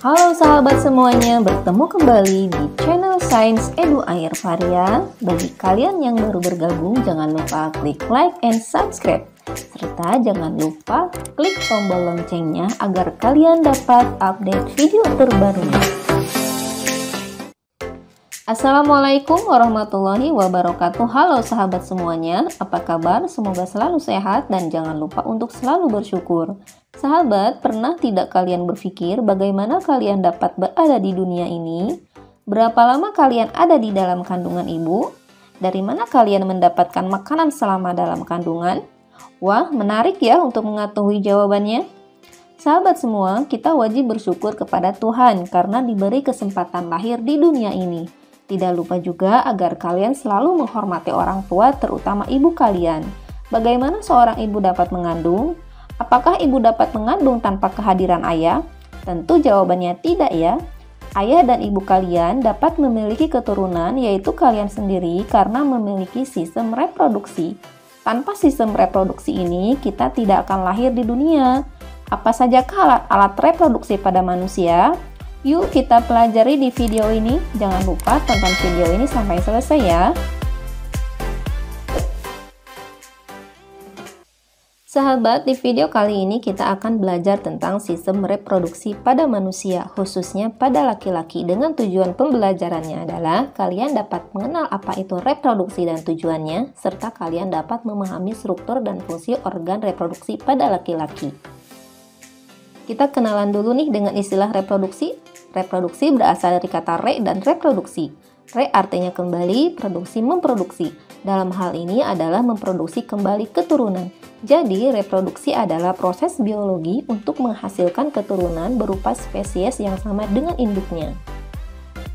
Halo sahabat semuanya, bertemu kembali di channel Sains Edu Air Varia. Bagi kalian yang baru bergabung, jangan lupa klik like and subscribe. Serta jangan lupa klik tombol loncengnya agar kalian dapat update video terbarunya. Assalamualaikum warahmatullahi wabarakatuh. Halo sahabat semuanya, apa kabar? Semoga selalu sehat dan jangan lupa untuk selalu bersyukur. Sahabat, pernah tidak kalian berpikir bagaimana kalian dapat berada di dunia ini? Berapa lama kalian ada di dalam kandungan ibu? Dari mana kalian mendapatkan makanan selama dalam kandungan? Wah, menarik ya untuk mengetahui jawabannya. Sahabat semua, kita wajib bersyukur kepada Tuhan karena diberi kesempatan lahir di dunia ini. Tidak lupa juga agar kalian selalu menghormati orang tua, terutama ibu kalian. Bagaimana seorang ibu dapat mengandung? Apakah ibu dapat mengandung tanpa kehadiran ayah? Tentu jawabannya tidak ya. Ayah dan ibu kalian dapat memiliki keturunan, yaitu kalian sendiri, karena memiliki sistem reproduksi. Tanpa sistem reproduksi ini, kita tidak akan lahir di dunia. Apa sajakah alat reproduksi pada manusia? Yuk kita pelajari di video ini. Jangan lupa tonton video ini sampai selesai ya. Sahabat, di video kali ini kita akan belajar tentang sistem reproduksi pada manusia, khususnya pada laki-laki, dengan tujuan pembelajarannya adalah kalian dapat mengenal apa itu reproduksi dan tujuannya, serta kalian dapat memahami struktur dan fungsi organ reproduksi pada laki-laki. Kita kenalan dulu nih dengan istilah reproduksi. Reproduksi berasal dari kata re dan reproduksi. Re artinya kembali, produksi memproduksi. Dalam hal ini adalah memproduksi kembali keturunan. Jadi, reproduksi adalah proses biologi untuk menghasilkan keturunan berupa spesies yang sama dengan induknya.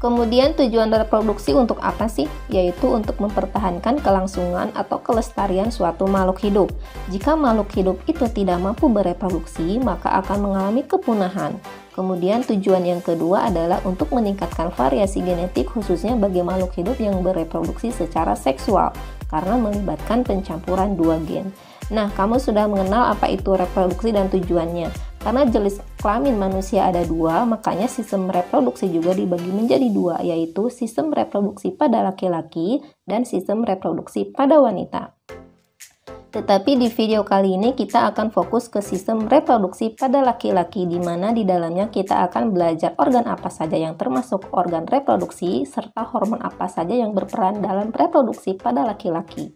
Kemudian tujuan reproduksi untuk apa sih? Yaitu untuk mempertahankan kelangsungan atau kelestarian suatu makhluk hidup. Jika makhluk hidup itu tidak mampu bereproduksi, maka akan mengalami kepunahan. Kemudian tujuan yang kedua adalah untuk meningkatkan variasi genetik khususnya bagi makhluk hidup yang bereproduksi secara seksual karena melibatkan pencampuran dua gen. Nah, kamu sudah mengenal apa itu reproduksi dan tujuannya. Karena jenis kelamin manusia ada dua, makanya sistem reproduksi juga dibagi menjadi dua, yaitu sistem reproduksi pada laki-laki dan sistem reproduksi pada wanita. Tetapi di video kali ini kita akan fokus ke sistem reproduksi pada laki-laki, di mana di dalamnya kita akan belajar organ apa saja yang termasuk organ reproduksi, serta hormon apa saja yang berperan dalam reproduksi pada laki-laki.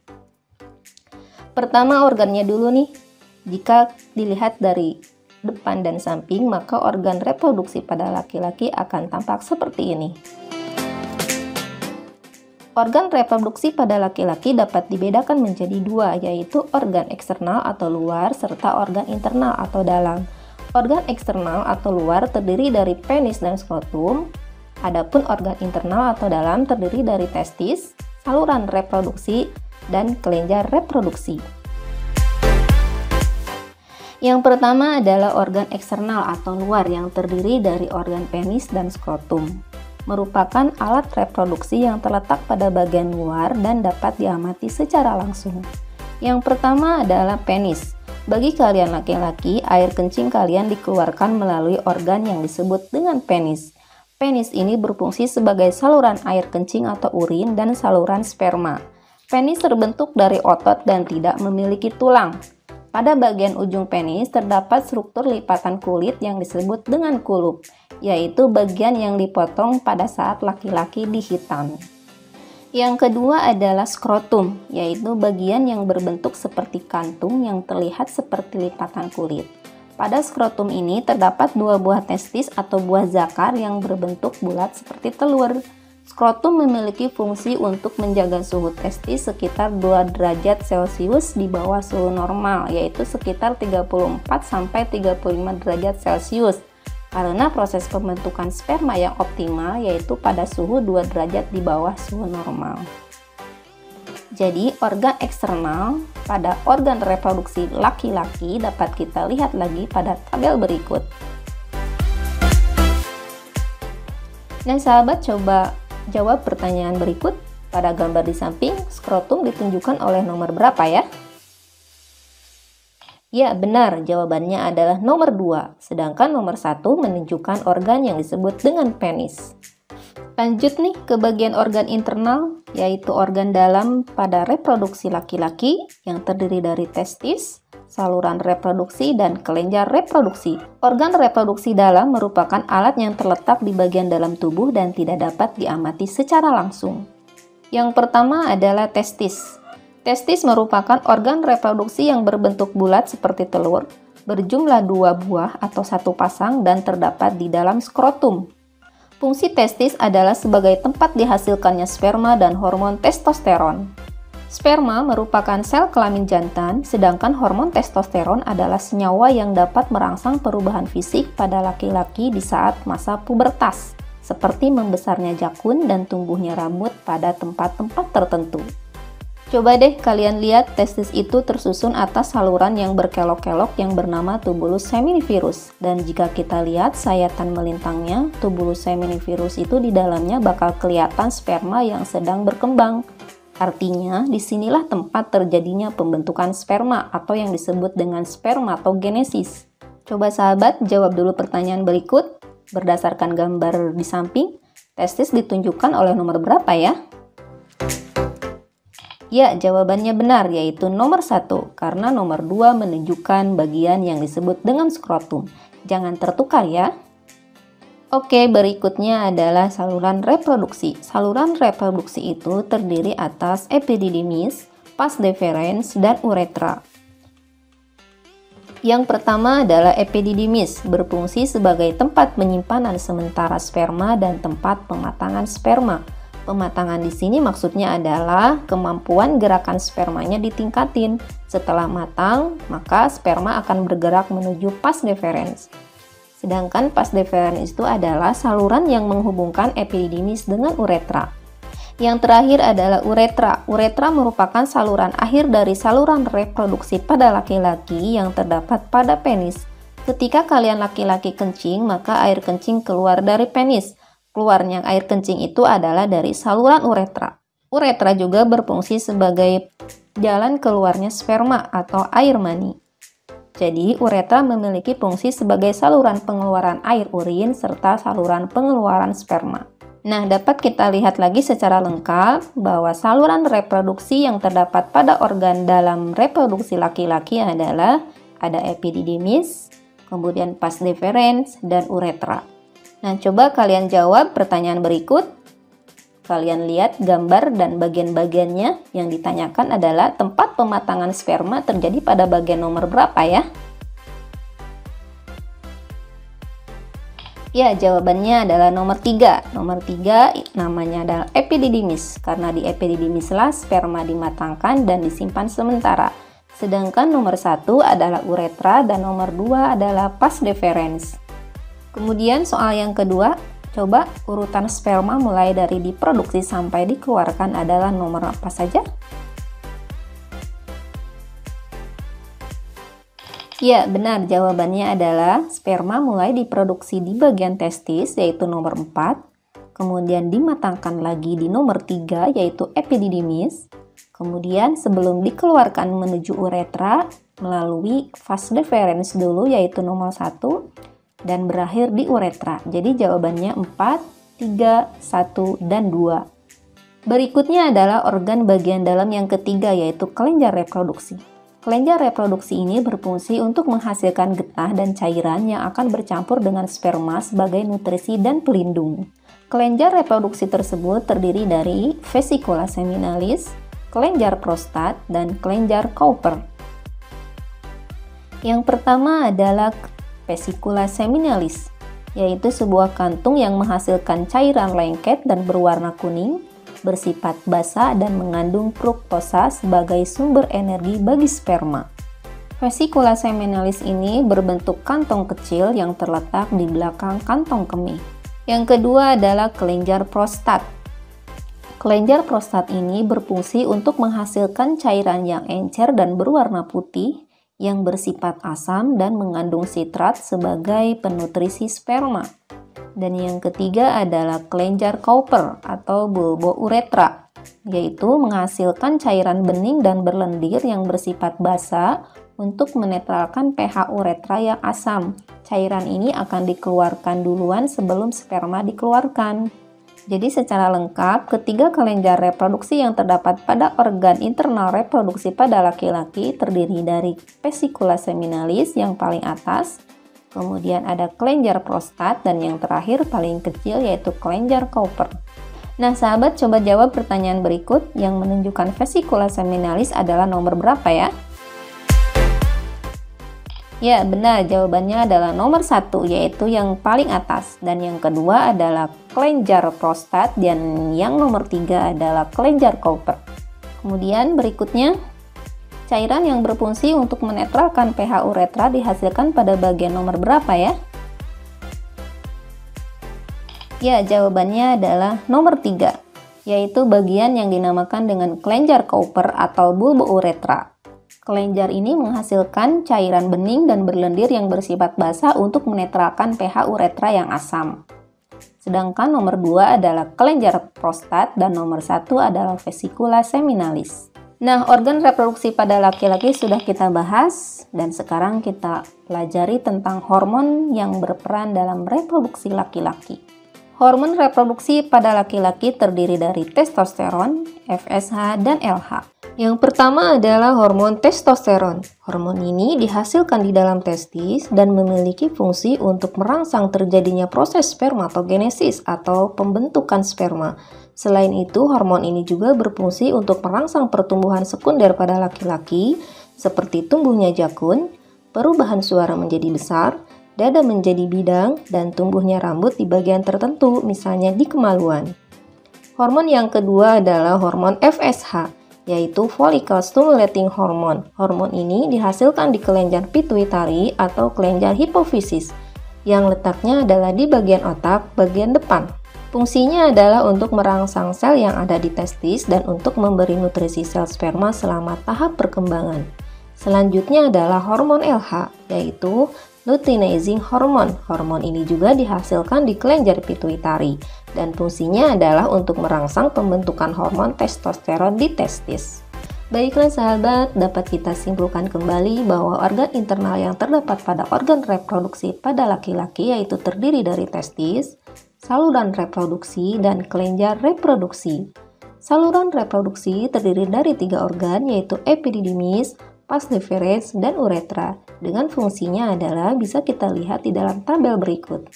Pertama, organnya dulu nih. Jika dilihat dari depan dan samping, maka organ reproduksi pada laki-laki akan tampak seperti ini. Organ reproduksi pada laki-laki dapat dibedakan menjadi dua, yaitu organ eksternal atau luar, serta organ internal atau dalam. Organ eksternal atau luar terdiri dari penis dan skrotum, adapun organ internal atau dalam terdiri dari testis, saluran reproduksi, dan kelenjar reproduksi. Yang pertama adalah organ eksternal atau luar yang terdiri dari organ penis dan skrotum. Merupakan alat reproduksi yang terletak pada bagian luar dan dapat diamati secara langsung. Yang pertama adalah penis. Bagi kalian laki-laki, air kencing kalian dikeluarkan melalui organ yang disebut dengan penis. Penis ini berfungsi sebagai saluran air kencing atau urin dan saluran sperma. Penis terbentuk dari otot dan tidak memiliki tulang. Pada bagian ujung penis terdapat struktur lipatan kulit yang disebut dengan kulup, yaitu bagian yang dipotong pada saat laki-laki dihitam. Yang kedua adalah skrotum, yaitu bagian yang berbentuk seperti kantung yang terlihat seperti lipatan kulit. Pada skrotum ini terdapat dua buah testis atau buah zakar yang berbentuk bulat seperti telur. Skrotum memiliki fungsi untuk menjaga suhu testis sekitar 2 derajat Celcius di bawah suhu normal, yaitu sekitar 34-35 derajat Celcius, karena proses pembentukan sperma yang optimal yaitu pada suhu 2 derajat di bawah suhu normal. Jadi, organ eksternal pada organ reproduksi laki-laki dapat kita lihat lagi pada tabel berikut. Nah, sahabat, coba jawab pertanyaan berikut. Pada gambar di samping, skrotum ditunjukkan oleh nomor berapa ya? Ya, benar. Jawabannya adalah nomor 2. Sedangkan nomor 1 menunjukkan organ yang disebut dengan penis. Lanjut nih ke bagian organ internal, yaitu organ dalam pada reproduksi laki-laki yang terdiri dari testis, saluran reproduksi, dan kelenjar reproduksi. Organ reproduksi dalam merupakan alat yang terletak di bagian dalam tubuh dan tidak dapat diamati secara langsung. Yang pertama adalah testis. Testis merupakan organ reproduksi yang berbentuk bulat seperti telur, berjumlah 2 buah atau 1 pasang dan terdapat di dalam skrotum. Fungsi testis adalah sebagai tempat dihasilkannya sperma dan hormon testosteron. Sperma merupakan sel kelamin jantan, sedangkan hormon testosteron adalah senyawa yang dapat merangsang perubahan fisik pada laki-laki di saat masa pubertas, seperti membesarnya jakun dan tumbuhnya rambut pada tempat-tempat tertentu. Coba deh kalian lihat testis itu tersusun atas saluran yang berkelok-kelok yang bernama tubulus seminivirus. Dan jika kita lihat sayatan melintangnya, tubulus seminivirus itu di dalamnya bakal kelihatan sperma yang sedang berkembang. Artinya, disinilah tempat terjadinya pembentukan sperma atau yang disebut dengan spermatogenesis. Coba sahabat jawab dulu pertanyaan berikut. Berdasarkan gambar di samping, testis ditunjukkan oleh nomor berapa ya? Ya, jawabannya benar, yaitu nomor 1, karena nomor 2 menunjukkan bagian yang disebut dengan skrotum. Jangan tertukar ya. Oke, berikutnya adalah saluran reproduksi. Saluran reproduksi itu terdiri atas epididymis, vas deferens, dan uretra. Yang pertama adalah epididymis, berfungsi sebagai tempat penyimpanan sementara sperma dan tempat pematangan sperma. Pematangan di sini maksudnya adalah kemampuan gerakan spermanya ditingkatin. Setelah matang, maka sperma akan bergerak menuju vas deferens. Sedangkan vas deferens itu adalah saluran yang menghubungkan epididymis dengan uretra. Yang terakhir adalah uretra. Uretra merupakan saluran akhir dari saluran reproduksi pada laki-laki yang terdapat pada penis. Ketika kalian laki-laki kencing, maka air kencing keluar dari penis. Keluarnya air kencing itu adalah dari saluran uretra. Uretra juga berfungsi sebagai jalan keluarnya sperma atau air mani. Jadi, uretra memiliki fungsi sebagai saluran pengeluaran air urin serta saluran pengeluaran sperma. Nah, dapat kita lihat lagi secara lengkap bahwa saluran reproduksi yang terdapat pada organ dalam reproduksi laki-laki adalah ada epididymis, kemudian vas deferens, dan uretra. Nah, coba kalian jawab pertanyaan berikut. Kalian lihat gambar dan bagian-bagiannya. Yang ditanyakan adalah tempat pematangan sperma terjadi pada bagian nomor berapa ya? Ya, jawabannya adalah nomor 3. Nomor 3 namanya adalah epididymis, karena di epididymislah sperma dimatangkan dan disimpan sementara. Sedangkan nomor 1 adalah uretra dan nomor 2 adalah vas deferens. Kemudian soal yang kedua, coba urutan sperma mulai dari diproduksi sampai dikeluarkan adalah nomor apa saja? Ya, benar, jawabannya adalah sperma mulai diproduksi di bagian testis yaitu nomor 4, kemudian dimatangkan lagi di nomor 3 yaitu epididymis, kemudian sebelum dikeluarkan menuju uretra melalui vas deferens dulu yaitu nomor 1, dan berakhir di uretra. Jadi jawabannya 4, 3, 1, dan 2. Berikutnya adalah organ bagian dalam yang ketiga yaitu kelenjar reproduksi. Kelenjar reproduksi ini berfungsi untuk menghasilkan getah dan cairan yang akan bercampur dengan sperma sebagai nutrisi dan pelindung. Kelenjar reproduksi tersebut terdiri dari vesicula seminalis, kelenjar prostat, dan kelenjar Cowper. Yang pertama adalah vesicula seminalis, yaitu sebuah kantung yang menghasilkan cairan lengket dan berwarna kuning, bersifat basa dan mengandung fruktosa sebagai sumber energi bagi sperma. Vesicula seminalis ini berbentuk kantong kecil yang terletak di belakang kantong kemih. Yang kedua adalah kelenjar prostat. Kelenjar prostat ini berfungsi untuk menghasilkan cairan yang encer dan berwarna putih, yang bersifat asam dan mengandung sitrat sebagai penutrisi sperma. Dan yang ketiga adalah kelenjar Cowper atau bulbouretra, yaitu menghasilkan cairan bening dan berlendir yang bersifat basa, untuk menetralkan pH uretra yang asam. Cairan ini akan dikeluarkan duluan sebelum sperma dikeluarkan. Jadi secara lengkap, ketiga kelenjar reproduksi yang terdapat pada organ internal reproduksi pada laki-laki terdiri dari vesicula seminalis yang paling atas, kemudian ada kelenjar prostat, dan yang terakhir paling kecil yaitu kelenjar Cowper. Nah sahabat, coba jawab pertanyaan berikut yang menunjukkan vesicula seminalis adalah nomor berapa ya? Ya, benar. Jawabannya adalah nomor 1, yaitu yang paling atas. Dan yang kedua adalah kelenjar prostat, dan yang nomor 3 adalah kelenjar Cowper. Kemudian berikutnya, cairan yang berfungsi untuk menetralkan pH uretra dihasilkan pada bagian nomor berapa ya? Ya, jawabannya adalah nomor 3, yaitu bagian yang dinamakan dengan kelenjar Cowper atau bulbo uretra. Kelenjar ini menghasilkan cairan bening dan berlendir yang bersifat basah untuk menetralkan pH uretra yang asam. Sedangkan nomor 2 adalah kelenjar prostat dan nomor 1 adalah vesicula seminalis. Nah, organ reproduksi pada laki-laki sudah kita bahas dan sekarang kita pelajari tentang hormon yang berperan dalam reproduksi laki-laki. Hormon reproduksi pada laki-laki terdiri dari testosteron, FSH, dan LH. Yang pertama adalah hormon testosteron. Hormon ini dihasilkan di dalam testis dan memiliki fungsi untuk merangsang terjadinya proses spermatogenesis atau pembentukan sperma. Selain itu, hormon ini juga berfungsi untuk merangsang pertumbuhan sekunder pada laki-laki, seperti tumbuhnya jakun, perubahan suara menjadi besar, dada menjadi bidang, dan tumbuhnya rambut di bagian tertentu, misalnya di kemaluan. Hormon yang kedua adalah hormon FSH, yaitu follicle stimulating hormone. Hormon ini dihasilkan di kelenjar pituitari atau kelenjar hipofisis, yang letaknya adalah di bagian otak bagian depan. Fungsinya adalah untuk merangsang sel yang ada di testis dan untuk memberi nutrisi sel sperma selama tahap perkembangan. Selanjutnya adalah hormon LH, yaitu luteinizing hormone. Hormon ini juga dihasilkan di kelenjar pituitari dan fungsinya adalah untuk merangsang pembentukan hormon testosteron di testis. Baiklah sahabat, dapat kita simpulkan kembali bahwa organ internal yang terdapat pada organ reproduksi pada laki-laki yaitu terdiri dari testis, saluran reproduksi, dan kelenjar reproduksi. Saluran reproduksi terdiri dari 3 organ yaitu epididymis, vas deferens, dan uretra. Dengan fungsinya adalah bisa kita lihat di dalam tabel berikut.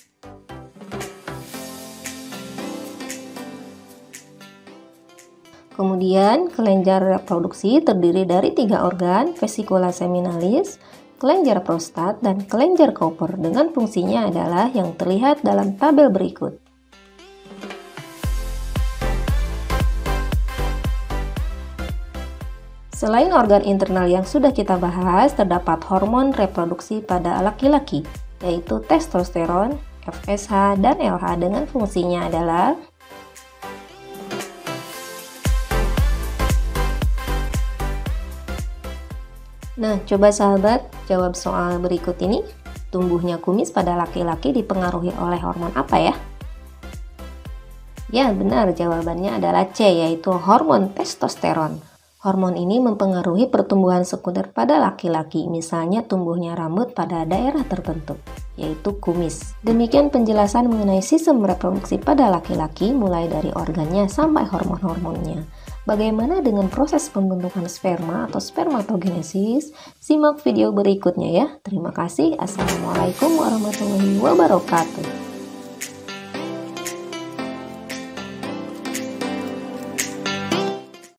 Kemudian, kelenjar reproduksi terdiri dari 3 organ, vesicula seminalis, kelenjar prostat, dan kelenjar Cowper. Dengan fungsinya adalah yang terlihat dalam tabel berikut. Selain organ internal yang sudah kita bahas, terdapat hormon reproduksi pada laki-laki, yaitu testosteron, FSH, dan LH dengan fungsinya adalah Nah, coba sahabat jawab soal berikut ini. Tumbuhnya kumis pada laki-laki dipengaruhi oleh hormon apa ya? Ya, benar, jawabannya adalah C, yaitu hormon testosteron. Hormon ini mempengaruhi pertumbuhan sekunder pada laki-laki, misalnya tumbuhnya rambut pada daerah tertentu, yaitu kumis. Demikian penjelasan mengenai sistem reproduksi pada laki-laki, mulai dari organnya sampai hormon-hormonnya. Bagaimana dengan proses pembentukan sperma atau spermatogenesis? Simak video berikutnya ya. Terima kasih. Assalamualaikum warahmatullahi wabarakatuh.